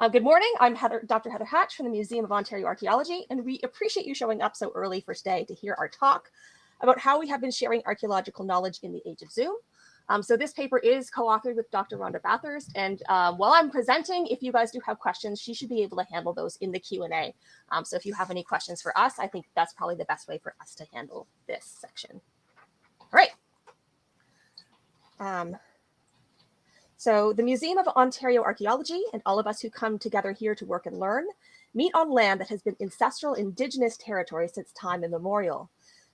Good morning, I'm Dr. Heather Hatch from the Museum of Ontario Archaeology, and we appreciate you showing up so early for today to hear our talk about how we have been sharing archaeological knowledge in the age of Zoom. So this paper is co-authored with Dr. Rhonda Bathurst, and while I'm presenting, if you guys do have questions, she should be able to handle those in the Q&A. So if you have any questions for us, I think that's probably the best way for us to handle this section. All right. So the Museum of Ontario Archaeology and all of us who come together here to work and learn meet on land that has been ancestral Indigenous territory since time immemorial.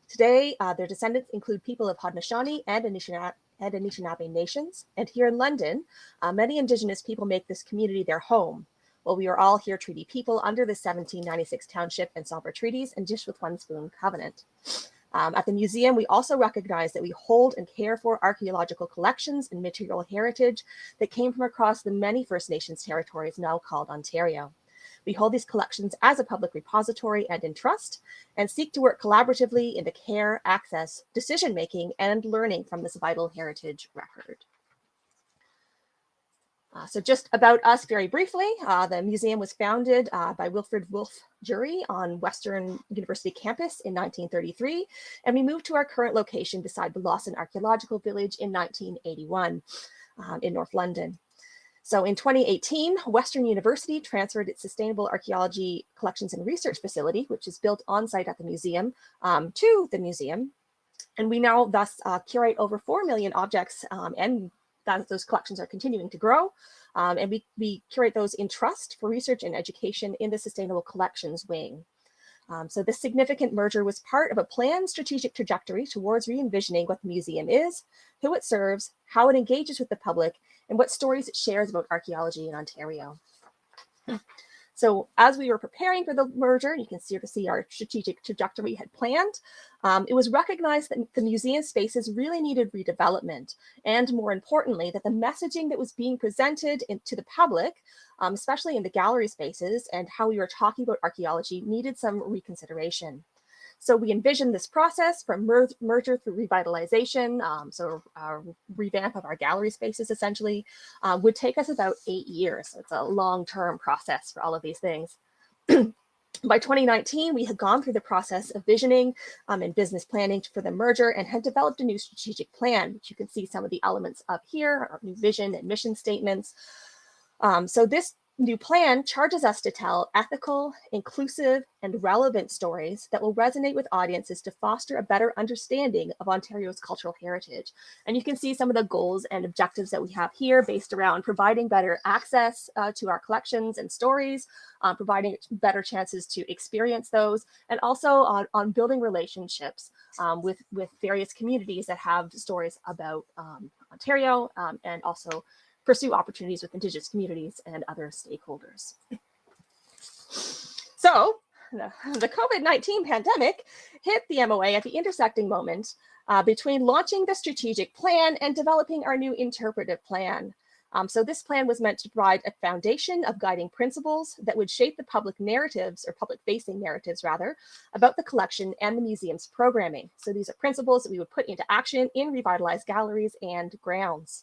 Today, their descendants include people of Haudenosaunee and Anishinaabe nations. And here in London, many Indigenous people make this community their home. Well, we are all here treaty people under the 1796 Township and Sovereign Treaties and Dish with One Spoon Covenant. At the museum, we also recognize that we hold and care for archaeological collections and material heritage that came from across the many First Nations territories now called Ontario. We hold these collections as a public repository and in trust, and seek to work collaboratively in the care, access, decision-making, and learning from this vital heritage record. So just about us very briefly, the museum was founded by Wilfred Wolfe Jury on Western University campus in 1933, and we moved to our current location beside the Lawson Archaeological Village in 1981 in North London. So in 2018, Western University transferred its Sustainable Archaeology Collections and Research Facility, which is built on site at the museum, to the museum. And we now thus curate over 4 million objects, and those collections are continuing to grow. And we curate those in trust for research and education in the Sustainable Collections wing. So this significant merger was part of a planned strategic trajectory towards re-envisioning what the museum is, who it serves, how it engages with the public, and what stories it shares about archaeology in Ontario. So as we were preparing for the merger, you can see our strategic trajectory we had planned. It was recognized that the museum spaces really needed redevelopment, and more importantly, that the messaging that was being presented to the public, especially in the gallery spaces and how we were talking about archaeology, needed some reconsideration. So we envisioned this process from merger through revitalization, so our revamp of our gallery spaces essentially would take us about 8 years. So it's a long-term process for all of these things. By 2019, we had gone through the process of visioning and business planning for the merger and had developed a new strategic plan, which you can see some of the elements up here, our new vision and mission statements. So this new plan charges us to tell ethical, inclusive, and relevant stories that will resonate with audiences to foster a better understanding of Ontario's cultural heritage. And you can see some of the goals and objectives that we have here based around providing better access to our collections and stories, providing better chances to experience those, and also on building relationships with various communities that have stories about Ontario, and also pursue opportunities with Indigenous communities and other stakeholders. So the COVID-19 pandemic hit the MOA at the intersecting moment between launching the strategic plan and developing our new interpretive plan. So this plan was meant to provide a foundation of guiding principles that would shape the public narratives, or public-facing narratives rather, about the collection and the museum's programming. So these are principles that we would put into action in revitalized galleries and grounds.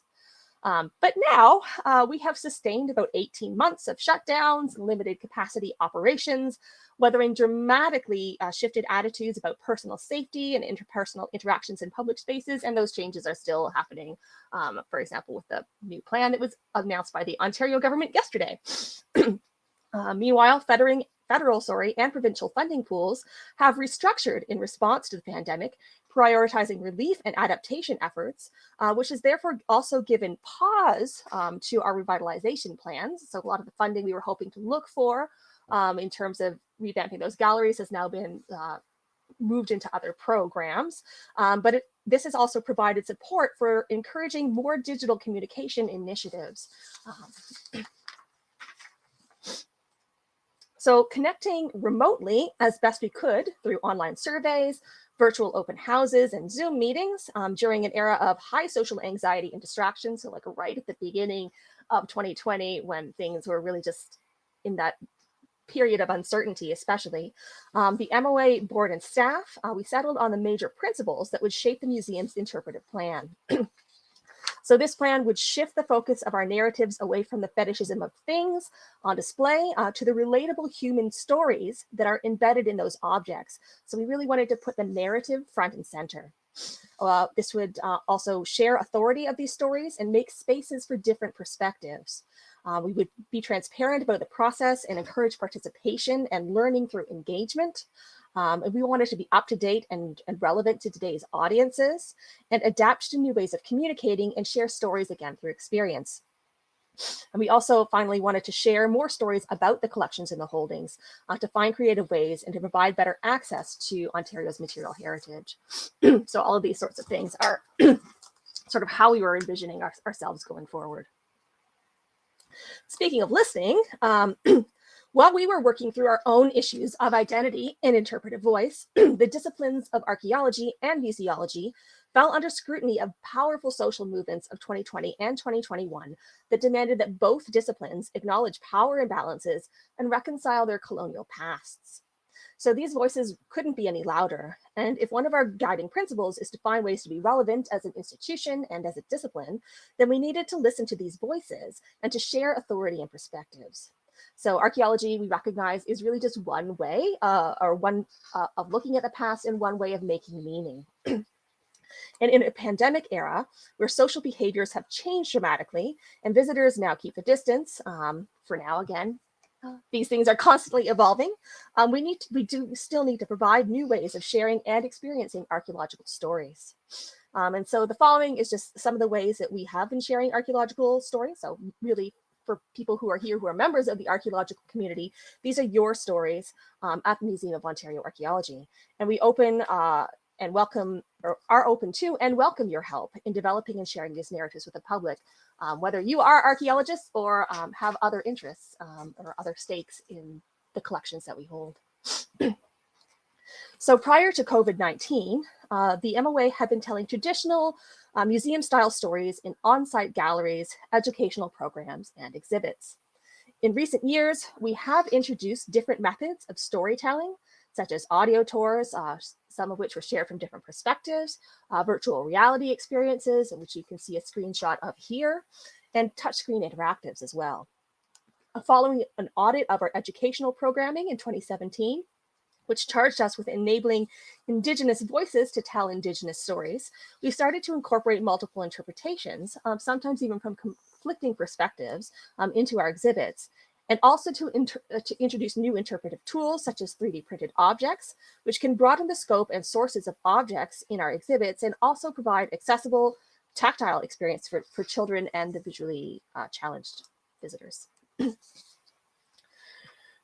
But now we have sustained about 18 months of shutdowns, limited capacity operations, weathering dramatically shifted attitudes about personal safety and interpersonal interactions in public spaces, and those changes are still happening, for example, with the new plan that was announced by the Ontario government yesterday. Meanwhile, federal and provincial funding pools have restructured in response to the pandemic, prioritizing relief and adaptation efforts, which has therefore also given pause to our revitalization plans. So a lot of the funding we were hoping to look for in terms of revamping those galleries has now been moved into other programs. But this has also provided support for encouraging more digital communication initiatives. So connecting remotely as best we could through online surveys, virtual open houses, and Zoom meetings during an era of high social anxiety and distraction. So like right at the beginning of 2020, when things were really just in that period of uncertainty, especially, the MOA board and staff, we settled on the major principles that would shape the museum's interpretive plan. So this plan would shift the focus of our narratives away from the fetishism of things on display to the relatable human stories that are embedded in those objects. So we really wanted to put the narrative front and center. This would also share authority of these stories and make spaces for different perspectives. We would be transparent about the process and encourage participation and learning through engagement. And we wanted to be up to date and relevant to today's audiences and adapt to new ways of communicating and share stories again through experience. And we also finally wanted to share more stories about the collections and the holdings, to find creative ways and to provide better access to Ontario's material heritage. So all of these sorts of things are sort of how we were envisioning ourselves going forward. Speaking of listening, while we were working through our own issues of identity and interpretive voice, the disciplines of archaeology and museology fell under scrutiny of powerful social movements of 2020 and 2021 that demanded that both disciplines acknowledge power imbalances and reconcile their colonial pasts. So these voices couldn't be any louder. And if one of our guiding principles is to find ways to be relevant as an institution and as a discipline, then we needed to listen to these voices and to share authority and perspectives. So archaeology, we recognize, is really just one way of looking at the past and one way of making meaning. And in a pandemic era, where social behaviors have changed dramatically and visitors now keep a distance, for now again, these things are constantly evolving. We do still need to provide new ways of sharing and experiencing archaeological stories. And so the following is just some of the ways that we have been sharing archaeological stories. So really, for people who are here who are members of the archaeological community, these are your stories at the Museum of Ontario Archaeology. And we open and welcome, or are open to and welcome your help in developing and sharing these narratives with the public, whether you are archaeologists or have other interests or other stakes in the collections that we hold. So prior to COVID-19, the MOA had been telling traditional museum-style stories in on-site galleries, educational programs, and exhibits. In recent years, we have introduced different methods of storytelling, such as audio tours, some of which were shared from different perspectives, virtual reality experiences, which you can see a screenshot of here, and touchscreen interactives as well. Following an audit of our educational programming in 2017, which charged us with enabling Indigenous voices to tell Indigenous stories, we started to incorporate multiple interpretations, sometimes even from conflicting perspectives, into our exhibits, and also to introduce new interpretive tools such as 3D printed objects, which can broaden the scope and sources of objects in our exhibits and also provide accessible tactile experience for children and the visually challenged visitors.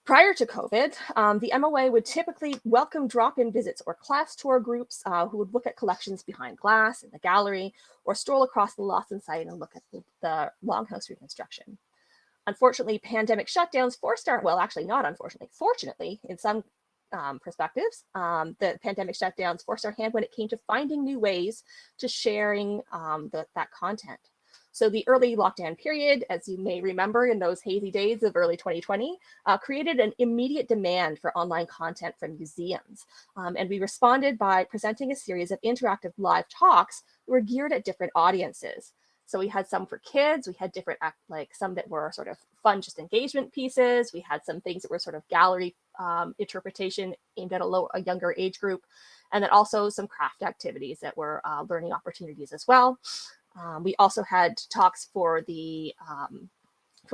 Prior to COVID, the MOA would typically welcome drop-in visits or class tour groups who would look at collections behind glass in the gallery or stroll across the Lawson site and look at the Longhouse reconstruction. Unfortunately, pandemic shutdowns forced our, well, actually not unfortunately, fortunately, in some perspectives, the pandemic shutdowns forced our hand when it came to finding new ways to sharing that content. So the early lockdown period, as you may remember in those hazy days of early 2020, created an immediate demand for online content from museums. And we responded by presenting a series of interactive live talks that were geared at different audiences. So we had some for kids, we had different, like some that were sort of fun, just engagement pieces. We had some things that were sort of gallery interpretation aimed at a younger age group. And then also some craft activities that were learning opportunities as well. We also had talks for the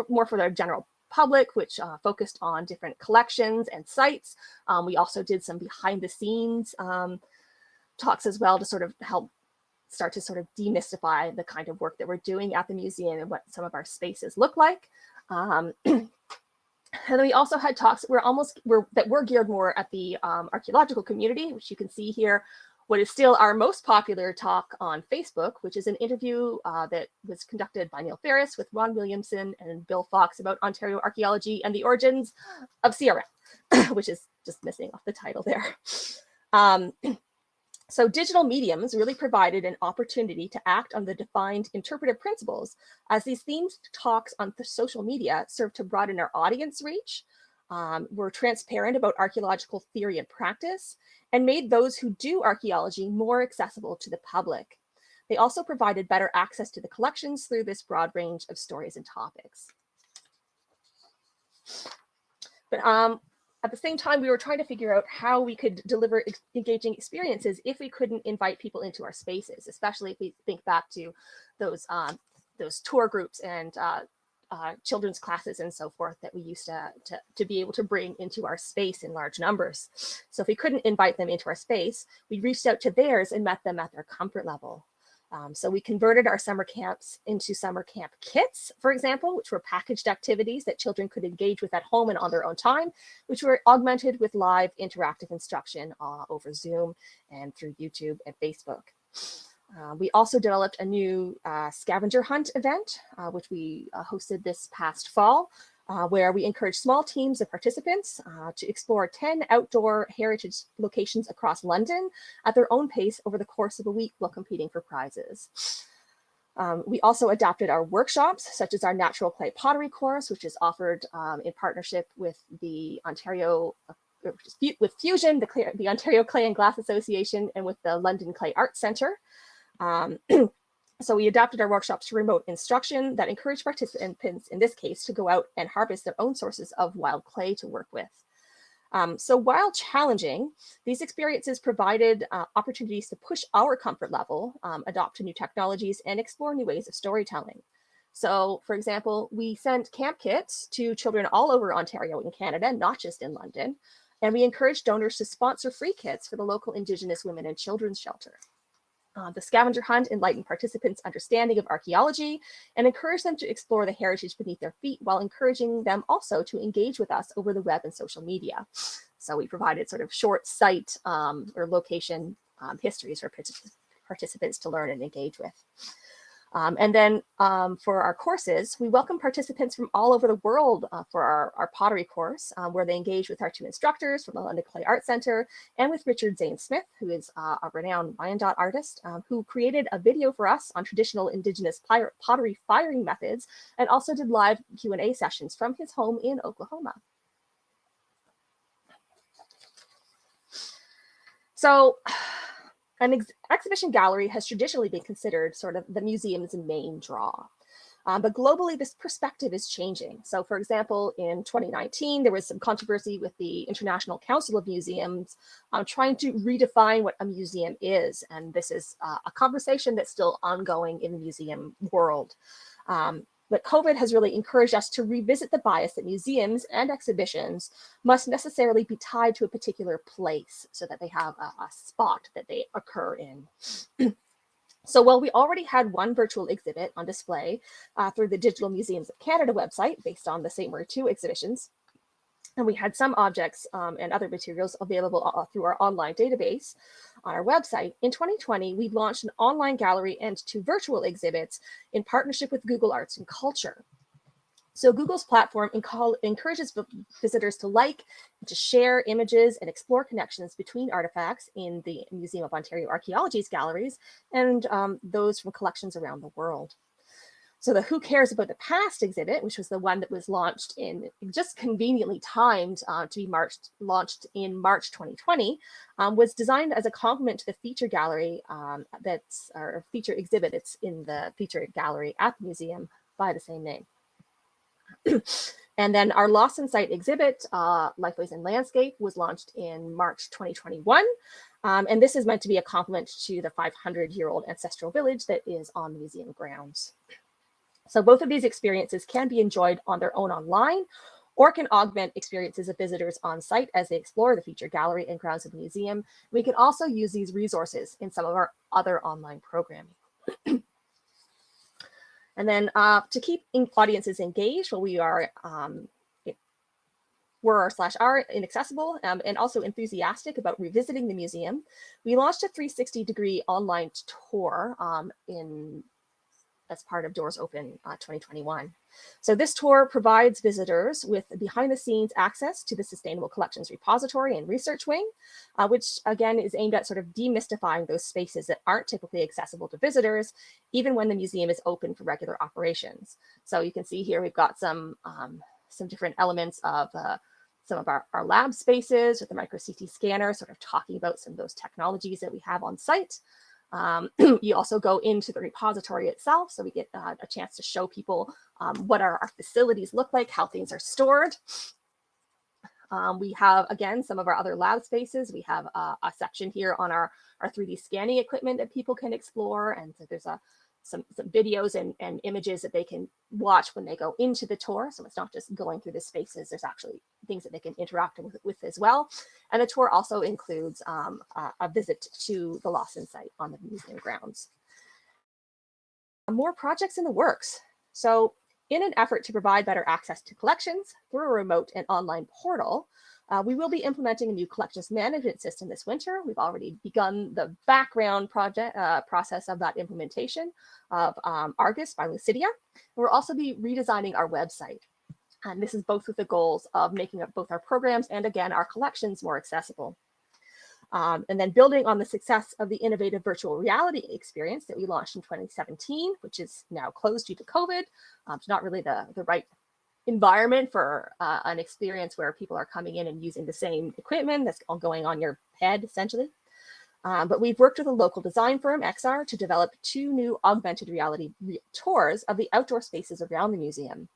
more for the general public, which focused on different collections and sites. We also did some behind the scenes talks as well to sort of help start to sort of demystify the kind of work that we're doing at the museum and what some of our spaces look like. And then we also had talks that were geared more at the archaeological community, which you can see here. What is still our most popular talk on Facebook, which is an interview that was conducted by Neil Ferris with Ron Williamson and Bill Fox about Ontario archaeology and the origins of CRM, which is just missing off the title there. So digital mediums really provided an opportunity to act on the defined interpretive principles, as these themed talks on the social media serve to broaden our audience reach, were transparent about archaeological theory and practice, and made those who do archaeology more accessible to the public. They also provided better access to the collections through this broad range of stories and topics. But at the same time, we were trying to figure out how we could deliver engaging experiences if we couldn't invite people into our spaces, especially if we think back to those tour groups and children's classes and so forth that we used to be able to bring into our space in large numbers. So if we couldn't invite them into our space, we reached out to theirs and met them at their comfort level. So we converted our summer camps into summer camp kits, for example, which were packaged activities that children could engage with at home and on their own time, which were augmented with live interactive instruction over Zoom and through YouTube and Facebook. We also developed a new Scavenger Hunt event, which we hosted this past fall, where we encouraged small teams of participants to explore 10 outdoor heritage locations across London at their own pace over the course of a week while competing for prizes. We also adapted our workshops, such as our natural clay pottery course, which is offered in partnership with the Ontario, with Fusion, the Ontario Clay and Glass Association, and with the London Clay Arts Centre. So we adapted our workshops to remote instruction that encouraged participants, in this case, to go out and harvest their own sources of wild clay to work with. So while challenging, these experiences provided opportunities to push our comfort level, adopt to new technologies, and explore new ways of storytelling. So, for example, we sent camp kits to children all over Ontario and Canada, not just in London, and we encouraged donors to sponsor free kits for the local Indigenous women and children's shelter. The Scavenger Hunt enlightened participants' understanding of archaeology and encouraged them to explore the heritage beneath their feet while encouraging them also to engage with us over the web and social media. So we provided sort of short site or location histories for participants to learn and engage with. And then for our courses, we welcome participants from all over the world for our pottery course, where they engage with our two instructors from the London Clay Arts Centre and with Richard Zane Smith, who is a renowned Wyandotte artist, who created a video for us on traditional Indigenous pottery firing methods and also did live Q&A sessions from his home in Oklahoma. So, an exhibition gallery has traditionally been considered sort of the museum's main draw. But globally, this perspective is changing. So for example, in 2019, there was some controversy with the International Council of Museums trying to redefine what a museum is. And this is a conversation that's still ongoing in the museum world. But COVID has really encouraged us to revisit the bias that museums and exhibitions must necessarily be tied to a particular place so that they have a spot that they occur in. So while we already had one virtual exhibit on display through the Digital Museums of Canada website based on the St. Mary 2 exhibitions, and we had some objects and other materials available through our online database on our website. In 2020, we launched an online gallery and 2 virtual exhibits in partnership with Google Arts and Culture. So Google's platform encourages visitors to like, to share images and explore connections between artifacts in the Museum of Ontario Archaeology's galleries and those from collections around the world. So the Who Cares About the Past exhibit, which was the one that was launched in just conveniently timed to be launched in March 2020, was designed as a complement to the feature gallery or feature exhibit that's in the feature gallery at the museum by the same name. And then our Lost in Sight exhibit, Lifeways in Landscape, was launched in March 2021. And this is meant to be a complement to the 500-year-old ancestral village that is on the museum grounds. So both of these experiences can be enjoyed on their own online or can augment experiences of visitors on site as they explore the feature gallery and grounds of the museum. We can also use these resources in some of our other online programming. And then to keep audiences engaged while we are are inaccessible and also enthusiastic about revisiting the museum, we launched a 360-degree online tour as part of Doors Open 2021. So this tour provides visitors with behind-the-scenes access to the Sustainable Collections Repository and Research Wing, which again is aimed at sort of demystifying those spaces that aren't typically accessible to visitors, even when the museum is open for regular operations. So you can see here we've got some different elements of some of our lab spaces with the micro CT scanner, sort of talking about some of those technologies that we have on site. You also go into the repository itself, so we get a chance to show people what our facilities look like, how things are stored. We have, again, some of our other lab spaces. We have a section here on our 3D scanning equipment that people can explore. And so there's some videos and images that they can watch when they go into the tour. So it's not just going through the spaces. There's actually things that they can interact with as well. And the tour also includes a visit to the Lawson site on the museum grounds. More projects in the works. So in an effort to provide better access to collections through a remote and online portal, we will be implementing a new collections management system this winter. We've already begun the background process of that implementation of Argus by Lucidia. We'll also be redesigning our website. And this is both with the goals of making both our programs and, again, our collections more accessible. And then building on the success of the innovative virtual reality experience that we launched in 2017, which is now closed due to COVID. It's not really the right environment for an experience where people are coming in and using the same equipment that's all going on your head, essentially. But we've worked with a local design firm, XR, to develop 2 new augmented reality tours of the outdoor spaces around the museum.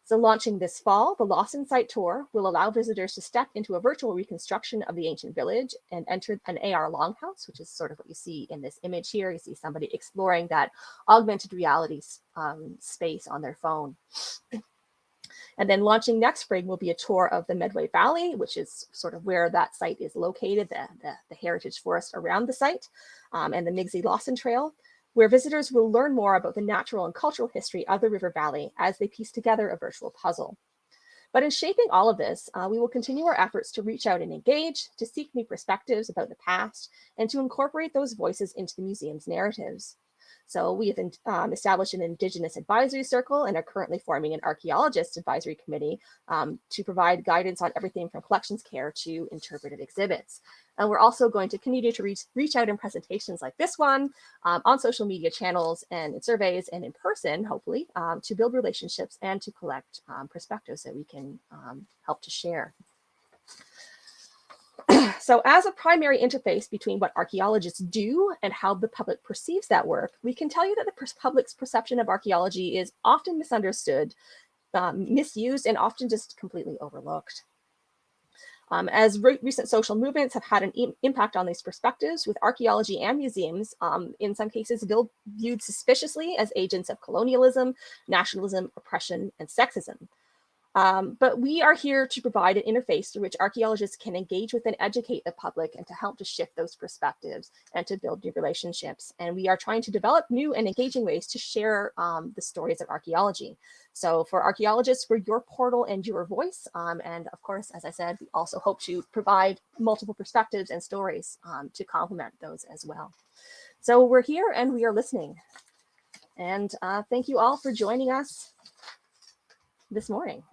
So launching this fall, the Lawson Site Tour will allow visitors to step into a virtual reconstruction of the ancient village and enter an AR longhouse, which is sort of what you see in this image here. You see somebody exploring that augmented reality space on their phone. And then launching next spring will be a tour of the Medway Valley, which is sort of where that site is located, the heritage forest around the site, and the Migsy Lawson Trail, where visitors will learn more about the natural and cultural history of the river valley as they piece together a virtual puzzle. But in shaping all of this, we will continue our efforts to reach out and engage, to seek new perspectives about the past, and to incorporate those voices into the museum's narratives. So we have established an Indigenous advisory circle and are currently forming an archaeologist advisory committee to provide guidance on everything from collections care to interpretive exhibits. And we're also going to continue to reach out in presentations like this one, on social media channels and in surveys and in person, hopefully, to build relationships and to collect perspectives that we can help to share. So as a primary interface between what archaeologists do and how the public perceives that work, we can tell you that the public's perception of archaeology is often misunderstood, misused, and often just completely overlooked. As recent social movements have had an impact on these perspectives, with archaeology and museums, in some cases, viewed suspiciously as agents of colonialism, nationalism, oppression, and sexism. But we are here to provide an interface through which archaeologists can engage with and educate the public and to help to shift those perspectives and to build new relationships. And we are trying to develop new and engaging ways to share the stories of archaeology. So for archaeologists, we're your portal and your voice. And of course, as I said, we also hope to provide multiple perspectives and stories to complement those as well. So we're here and we are listening. And thank you all for joining us this morning.